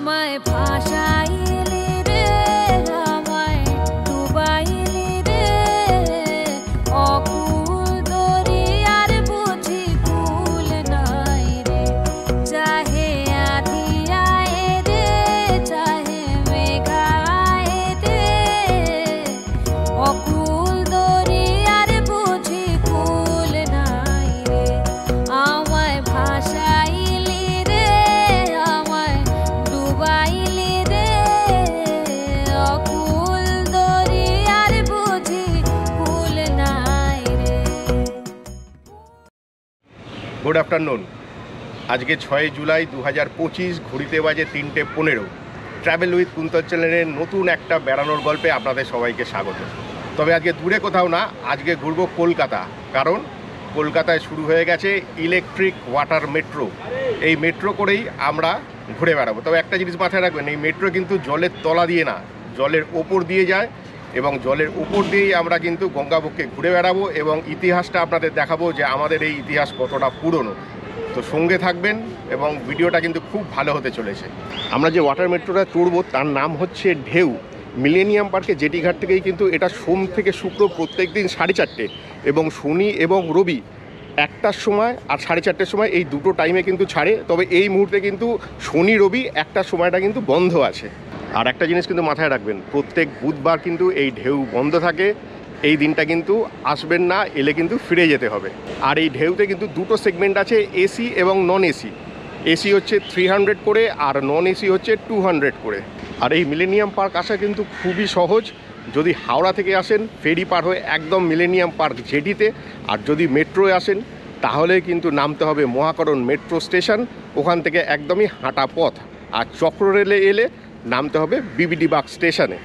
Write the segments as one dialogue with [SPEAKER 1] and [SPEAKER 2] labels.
[SPEAKER 1] আমায় ভাসাইলি রে, আমায় ডুবাইলি রে, অকুল দরিয়ার বুঝি কুল নাই রে। চাহে আধি আয়ে রে, চাহে মেঘা আয়ে রে, অকুল দরিয়ার বুঝি কুল নাই রে। আমায় ভাসাইলি রে, আমায় ডুবাইলি রে, অকুল দরিয়ার বুঝি কুল নাই রে।
[SPEAKER 2] Good afternoon. আজকে 6 জুলাই 2025, ঘড়িতে বাজে 3:15। ট্রাভেল উইথ কুন্তল চ্যানেলের নতুন একটা বেড়ানোর গল্পে আপনাদের সবাইকে স্বাগত। তবে আজকে দূরে কোথাও না, আজকে ঘুরবো কলকাতা। কারণ কলকাতায় শুরু হয়ে গেছে ইলেকট্রিক ওয়াটার মেট্রো। এই মেট্রো করেই আমরা ঘুরে বেড়াবো। তবে একটা জিনিস মাথায় রাখবেন, এই মেট্রো কিন্তু জলের তলা দিয়ে না, জলের ওপর দিয়ে যায়, এবং জলের উপর দিয়েই আমরা কিন্তু গঙ্গাবক্ষে ঘুরে বেড়াবো এবং ইতিহাসটা আপনাদের দেখাবো যে আমাদের এই ইতিহাস কতটা পুরনো। তো সঙ্গে থাকবেন এবং ভিডিওটা কিন্তু খুব ভালো হতে চলেছে। আমরা যে ওয়াটার মেট্রোটা চড়বো তার নাম হচ্ছে ঢেউ। মিলেনিয়াম পার্কে জেটিঘাট থেকেই কিন্তু এটা সোম থেকে শুক্র প্রত্যেক দিন 4:30 এবং শনি এবং রবি 1টার সময় আর 4:30 সময়, এই দুটো টাইমে কিন্তু ছাড়ে। তবে এই মুহূর্তে কিন্তু শনি রবি 1টার সময়টা কিন্তু বন্ধ আছে। আর একটা জিনিস কিন্তু মাথায় রাখবেন, প্রত্যেক বুধবার কিন্তু এই ঢেউ বন্ধ থাকে। এই দিনটা কিন্তু আসবেন না, এলে কিন্তু ফিরে যেতে হবে। আর এই ঢেউতে কিন্তু দুটো সেগমেন্ট আছে, এসি এবং নন এসি। এসি হচ্ছে 300 করে আর নন এসি হচ্ছে 200 করে। আর এই মিলেনিয়াম পার্ক আসা কিন্তু খুবই সহজ। যদি হাওড়া থেকে আসেন ফেরি পার হয়ে একদম মিলেনিয়াম পার্ক জেটিতে, আর যদি মেট্রোয় আসেন তাহলে কিন্তু নামতে হবে মহাকরণ মেট্রো স্টেশন, ওখান থেকে একদমই হাঁটা পথ। আর চক্র রেলে এলে নামতে হবে বিবিডি বাগ স্টেশনে।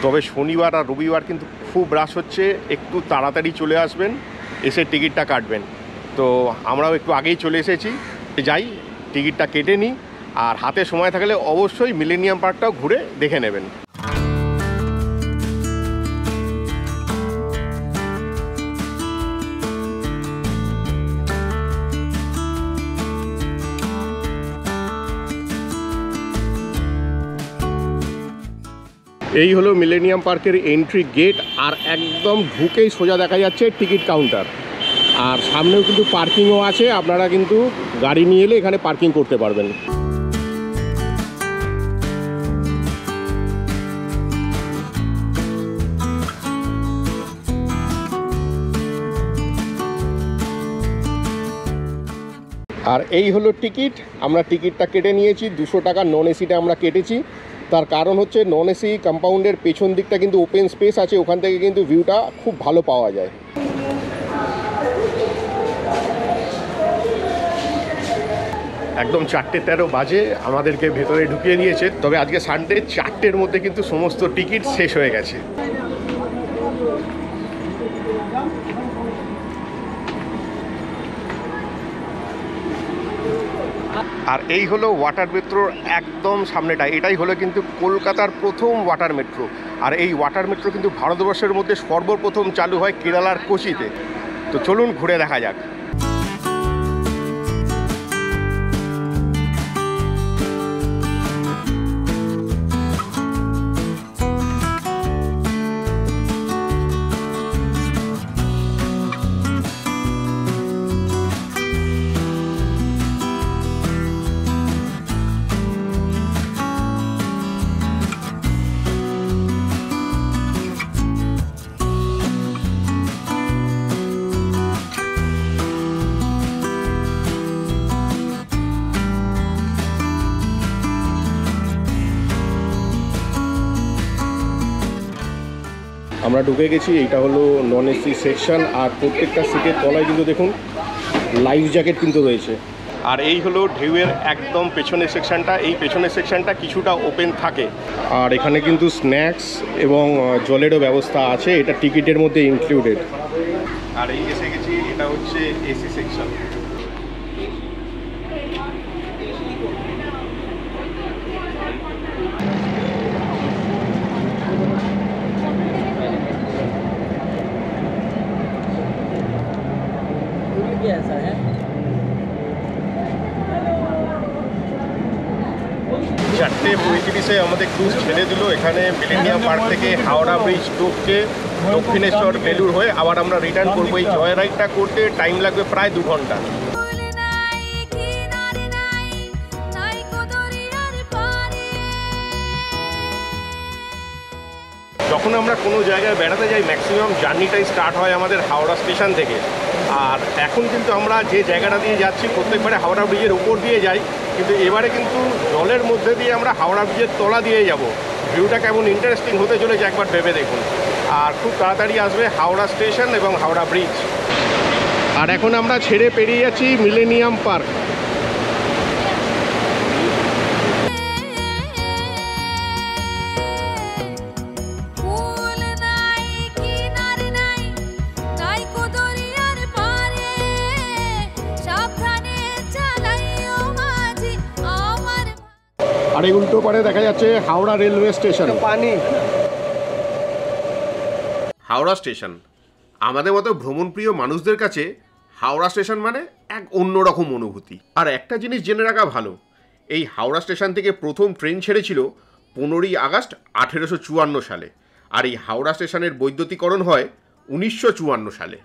[SPEAKER 2] তবে শনিবার আর রবিবার কিন্তু খুব রাশ হচ্ছে, একটু তাড়াতাড়ি চলে আসবেন, এসে টিকিটটা কাটবেন। তো আমরাও একটু আগেই চলে এসেছি, যাই টিকিটটা কেটে নিই। আর হাতে সময় থাকলে অবশ্যই মিলেনিয়াম পার্কটাও ঘুরে দেখে নেবেন। এই হলো মিলেনিয়াম পার্কের এন্ট্রি গেট। আর একদম ঢুকেই সোজা দেখা যাচ্ছে টিকিট কাউন্টার। আর সামনেও কিন্তু পার্কিংও আছে, আপনারা কিন্তু গাড়ি নিয়ে এলে এখানে পার্কিং করতে পারবেন। আর এই হলো টিকিট। আমরা টিকিটটা কেটে নিয়েছি 200 টাকা। নন এসিটা আমরা কেটেছি, তার কারণ হচ্ছে নন এসি কম্পাউন্ডের পেছন দিকটা কিন্তু ওপেন স্পেস আছে, ওখান থেকে কিন্তু ভিউটা খুব ভালো পাওয়া যায়। একদম 4:13 বাজে, আমাদেরকে ভেতরে ঢুকিয়ে দিয়েছে। তবে আজকে সানডে, 4টের মধ্যে কিন্তু সমস্ত টিকিট শেষ হয়ে গেছে। আর এই হলো ওয়াটার মেট্রোর একদম সামনেটা। এটাই হলো কিন্তু কলকাতার প্রথম ওয়াটার মেট্রো। আর এই ওয়াটার মেট্রো কিন্তু ভারতবর্ষের মধ্যে সর্বপ্রথম চালু হয় কেরালার কোচিতে। তো চলুন ঘুরে দেখা যাক। আমরা ঢুকে গেছি। এইটা হলো নন এসি সেকশন। আর প্রত্যেকটা সিটের তলায় কিন্তু দেখুন লাইফ জ্যাকেট কিন্তু রয়েছে। আর এই হলো ঢেউয়ের একদম পেছনের সেকশনটা। এই পেছনের সেকশনটা কিছুটা ওপেন থাকে। আর এখানে কিন্তু স্ন্যাক্স এবং জলেরও ব্যবস্থা আছে, এটা টিকিটের মধ্যে ইনক্লুডেড। আর এই এসে গেছি, এটা হচ্ছে এসি সেকশন।
[SPEAKER 3] ऐसा है
[SPEAKER 2] 4:35 আমাদের ক্রুজ ছেড়ে দিল এখানে মিলেনিয়াম পার্ক থেকে হাওড়া ব্রিজ ঢুকছে দক্ষিণেশ্বর বেলুড় হয়ে। আবার আমরা রিটার্ন করবো। এই জয় রাইডটা করতে টাইম লাগবে প্রায় 2 ঘন্টা। যখন আমরা কোনো জায়গায় বেড়াতে যাই ম্যাক্সিমাম জার্নিটাই স্টার্ট হয় আমাদের হাওড়া স্টেশন থেকে। আর এখন কিন্তু আমরা যে জায়গাটা দিয়ে যাচ্ছি প্রত্যেকবারে হাওড়া ব্রিজের উপর দিয়ে যাই, কিন্তু এবারে কিন্তু জলের মধ্যে দিয়ে আমরা হাওড়া ব্রিজের তলা দিয়ে যাব। ভিউটা কেমন ইন্টারেস্টিং হতে চলেছে একবার ভেবে দেখুন। আর খুব তাড়াতাড়ি আসবে হাওড়া স্টেশন এবং হাওড়া ব্রিজ। আর এখন আমরা ছেড়ে পেরিয়ে যাচ্ছি মিলেনিয়াম পার্ক। আর এই উল্টো পারে দেখা যাচ্ছে হাওড়া রেলওয়ে স্টেশন। পানি হাওড়া স্টেশন আমাদের মতো ভ্রমণপ্রিয় মানুষদের কাছে হাওড়া স্টেশন মানে এক অন্যরকম অনুভূতি। আর একটা জিনিস জেনে রাখা ভালো, এই হাওড়া স্টেশন থেকে প্রথম ট্রেন ছেড়েছিল 15ই আগস্ট 1854 সালে। আর এই হাওড়া স্টেশনের বৈদ্যুতিকরণ হয় 1954 সালে।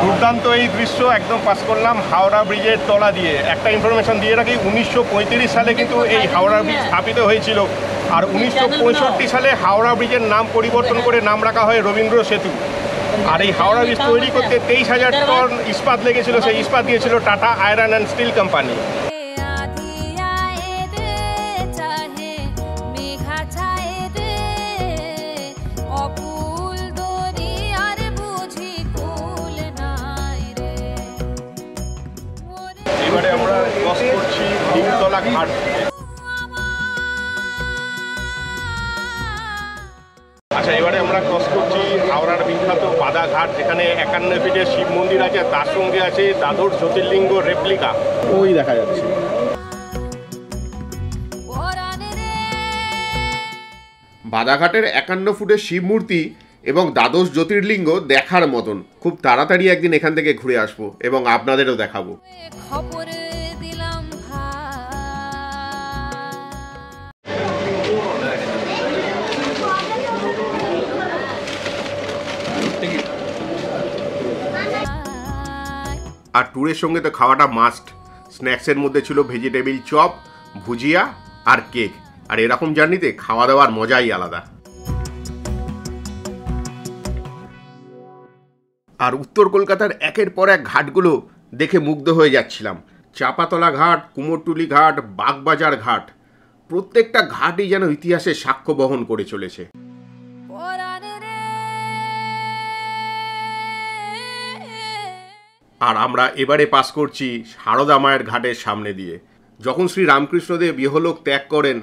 [SPEAKER 2] দুর্দান্ত এই দৃশ্য একদম পাস করলাম হাওড়া ব্রিজের তলা দিয়ে। একটা ইনফরমেশন দিয়ে রাখি, 1935 সালে কিন্তু এই হাওড়া ব্রিজ স্থাপিত হয়েছিল। আর 1965 সালে হাওড়া ব্রিজের নাম পরিবর্তন করে নাম রাখা হয় রবীন্দ্র সেতু। আর এই হাওড়া ব্রিজ তৈরি করতে 23,000 টন ইস্পাত লেগেছিল। সেই ইস্পাত দিয়েছিল tata iron and steel company. এবারে আমরা ক্রস করছি নিমতলা ঘাট। আচ্ছা, এবারে আমরা ক্রস করছি হাওড়ার বিখ্যাত বাদাঘাট, যেখানে 51 ফিটের শিব মন্দির আছে, তার সঙ্গে আছে দ্বাদশ জ্যোতির্লিঙ্গ রেপ্লিকা। ওই দেখা যাচ্ছে। বাদাঘাটের 51 ফুটের শিব মূর্তি এবং দ্বাদশ জ্যোতির্লিঙ্গ দেখার মতন। খুব তাড়াতাড়ি একদিন এখান থেকে ঘুরে আসবো এবং আপনাদেরও দেখাবো। আর ট্যুরের সঙ্গে তো খাওয়াটা মাস্ট। স্ন্যাক্সের মধ্যে ছিল ভেজিটেবিল চপ, ভুজিয়া আর কেক। আর এরকম জার্নিতে খাওয়া দাওয়ার মজাই আলাদা। আর উত্তর কলকাতার একের পর এক ঘাটগুলো দেখে মুগ্ধ হয়ে যাচ্ছিলাম। চাপাতলা ঘাট, কুমোরটুলি ঘাট, বাগবাজার ঘাট, প্রত্যেকটা ঘাটই যেন ইতিহাসের সাক্ষ্য বহন করে চলেছে। আর আমরা এবারে পাস করছি সারদা মায়ের ঘাটের সামনে দিয়ে। যখন শ্রী রামকৃষ্ণদেব ইহলোক ত্যাগ করেন,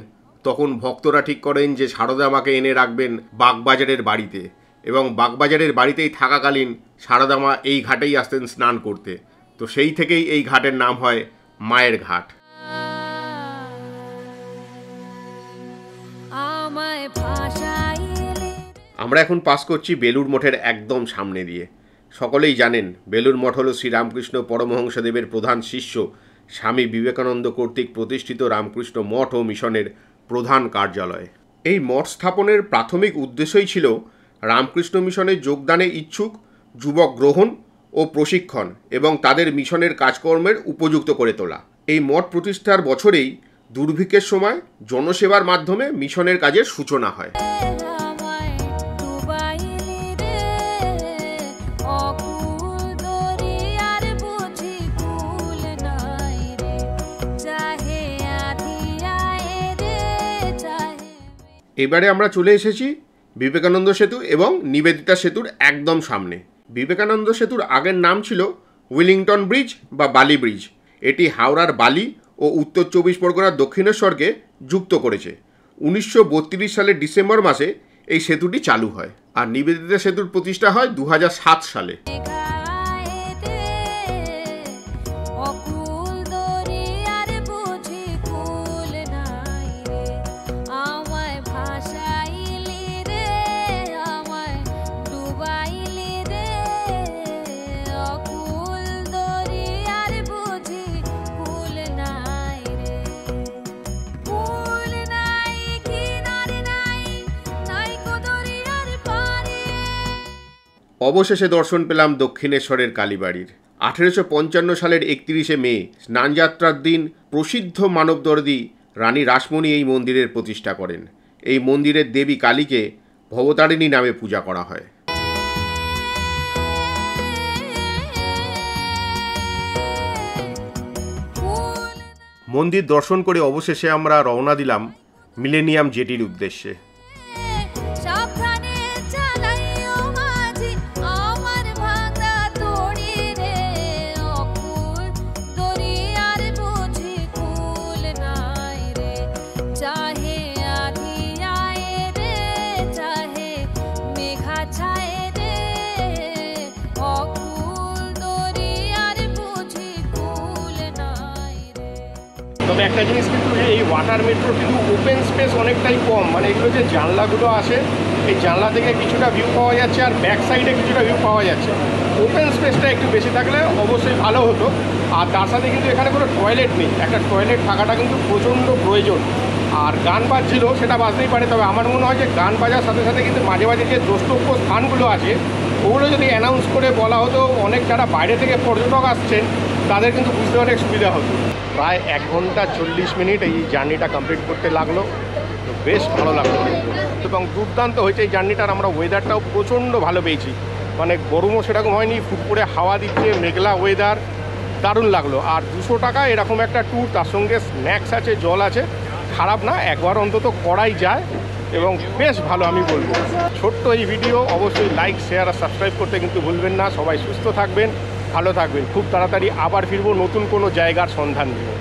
[SPEAKER 2] তখন ভক্তরা ঠিক করেন যে সারদা মাকে এনে রাখবেন বাগবাজারের বাড়িতে, এবং বাগবাজারের বাড়িতেই থাকাকালীন সারদা মা এই ঘাটেই আসতেন স্নান করতে। তো সেই থেকেই এই ঘাটের নাম হয় মায়ের ঘাট। আমরা এখন পাস করছি বেলুড় মঠের একদম সামনে দিয়ে। সকলেই জানেন বেলুড় মঠ হল শ্রীরামকৃষ্ণ পরমহংসদেবের প্রধান শিষ্য স্বামী বিবেকানন্দ কর্তৃক প্রতিষ্ঠিত রামকৃষ্ণ মঠ ও মিশনের প্রধান কার্যালয়। এই মঠ স্থাপনের প্রাথমিক উদ্দেশ্যই ছিল রামকৃষ্ণ মিশনে যোগদানে ইচ্ছুক যুবক গ্রহণ ও প্রশিক্ষণ এবং তাদের মিশনের কাজকর্মের উপযুক্ত করে তোলা। এই মঠ প্রতিষ্ঠার বছরেই দুর্ভিক্ষের সময় জনসেবার মাধ্যমে মিশনের কাজের সূচনা হয়। এবারে আমরা চলে এসেছি বিবেকানন্দ সেতু এবং নিবেদিতা সেতুর একদম সামনে। বিবেকানন্দ সেতুর আগের নাম ছিল উইলিংটন ব্রিজ বা বালি ব্রিজ। এটি হাওড়ার বালি ও উত্তর 24 পরগনার দক্ষিণেশ্বরকে যুক্ত করেছে। 1932 সালের ডিসেম্বর মাসে এই সেতুটি চালু হয় আর নিবেদিতা সেতুর প্রতিষ্ঠা হয় 2007 সালে। অবশেষে দর্শন পেলাম দক্ষিণেশ্বরের কালীবাড়ির। 1855 সালের 31শে মে স্নানযাত্রার দিন প্রসিদ্ধ মানবদর্দী রানী রাসমণি এই মন্দিরের প্রতিষ্ঠা করেন। এই মন্দিরের দেবী কালীকে ভবতারিণী নামে পূজা করা হয়। মন্দির দর্শন করে অবশেষে আমরা রওনা দিলাম মিলেনিয়াম জেটির উদ্দেশ্যে। তবে একটা জিনিস কিন্তু এই ওয়াটার মেট্রো কিন্তু ওপেন স্পেস অনেকটাই কম, মানে এগুলো যে জানলাগুলো আছে এই জানলা থেকে কিছুটা ভিউ পাওয়া যাচ্ছে আর ব্যাক সাইডে কিছুটা ভিউ পাওয়া যাচ্ছে। ওপেন স্পেসটা একটু বেশি থাকলে অবশ্যই ভালো হতো। আর তার সাথে কিন্তু এখানে কোনো টয়লেট নেই, একটা টয়লেট থাকাটা কিন্তু প্রচণ্ড প্রয়োজন। আর গান বাজছিল সেটা বাজতেই পারে, তবে আমার মনে হয় যে গান বাজার সাথে সাথে কিন্তু মাঝে মাঝে যে দ্রষ্টব্য স্থানগুলো আছে ওগুলো যদি অ্যানাউন্স করে বলা হতো, অনেক যারা বাইরে থেকে পর্যটক আসছেন তাদের কিন্তু বুঝতে অনেক সুবিধা হতো। প্রায় 1 ঘন্টা 40 মিনিট এই জার্নিটা কমপ্লিট করতে লাগলো, তো বেশ ভালো লাগলো এবং দুর্দান্ত হয়েছে এই জার্নিটার। আমরা ওয়েদারটাও প্রচণ্ড ভালো পেয়েছি, মানে গরমও সেরকম হয়নি, ফুটফুটে হাওয়া দিচ্ছে, মেঘলা ওয়েদার, দারুণ লাগলো। আর 200 টাকা এরকম একটা ট্যুর, তার সঙ্গে স্ন্যাক্স আছে, জল আছে, খারাপ না, একবার অন্তত করাই যায় এবং বেশ ভালো আমি বলবো। ছোট্ট এই ভিডিও, অবশ্যই লাইক, শেয়ার আর সাবস্ক্রাইব করতে কিন্তু ভুলবেন না। সবাই সুস্থ থাকবেন, ভালো থাকবেন। খুব তাড়াতাড়ি আবার ফিরবো নতুন কোনো জায়গার সন্ধান নিয়ে।